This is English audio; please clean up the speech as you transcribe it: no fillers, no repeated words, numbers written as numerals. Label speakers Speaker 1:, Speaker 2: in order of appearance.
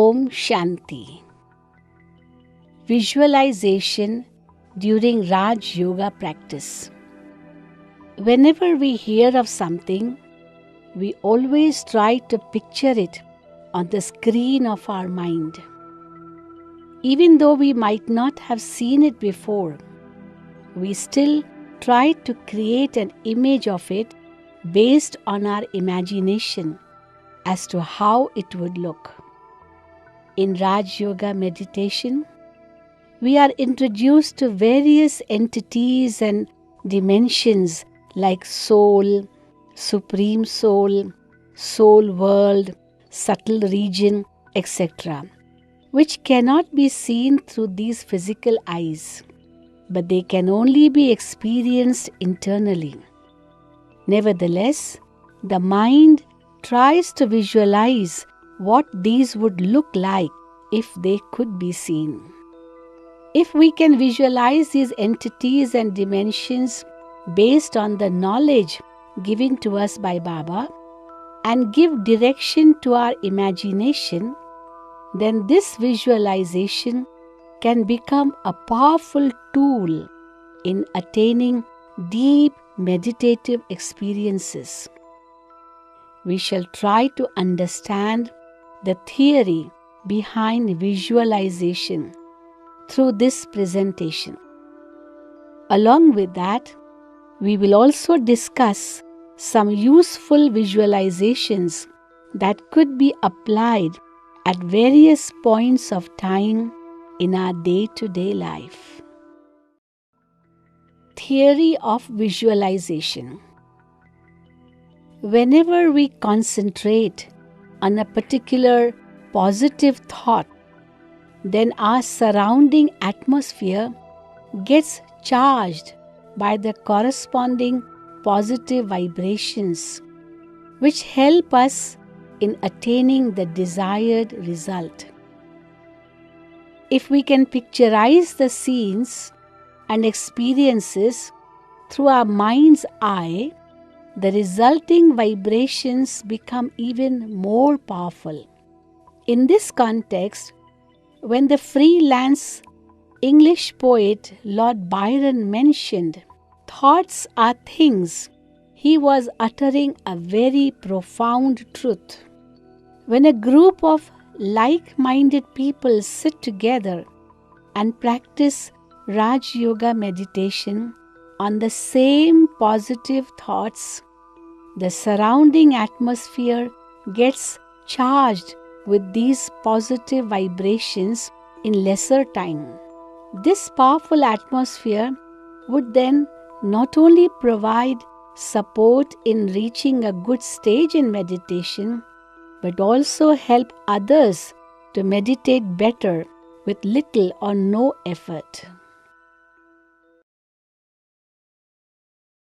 Speaker 1: Om Shanti. Visualization during Raj Yoga practice. Whenever we hear of something, we always try to picture it on the screen of our mind. Even though we might not have seen it before, we still try to create an image of it based on our imagination as to how it would look. In Raj Yoga meditation, we are introduced to various entities and dimensions like soul, supreme soul, soul world, subtle region, etc., which cannot be seen through these physical eyes, but they can only be experienced internally. Nevertheless, the mind tries to visualize what these would look like if they could be seen. If we can visualize these entities and dimensions based on the knowledge given to us by Baba and give direction to our imagination, then this visualization can become a powerful tool in attaining deep meditative experiences. We shall try to understand the theory behind visualization through this presentation. Along with that, we will also discuss some useful visualizations that could be applied at various points of time in our day-to-day life. Theory of visualization. Whenever we concentrate on a particular positive thought, then our surrounding atmosphere gets charged by the corresponding positive vibrations, which help us in attaining the desired result. If we can picturize the scenes and experiences through our mind's eye, the resulting vibrations become even more powerful. In this context, when the freelance English poet Lord Byron mentioned, "Thoughts are things," he was uttering a very profound truth. When a group of like-minded people sit together and practice Raj Yoga meditation on the same positive thoughts, the surrounding atmosphere gets charged with these positive vibrations in lesser time. This powerful atmosphere would then not only provide support in reaching a good stage in meditation, but also help others to meditate better with little or no effort.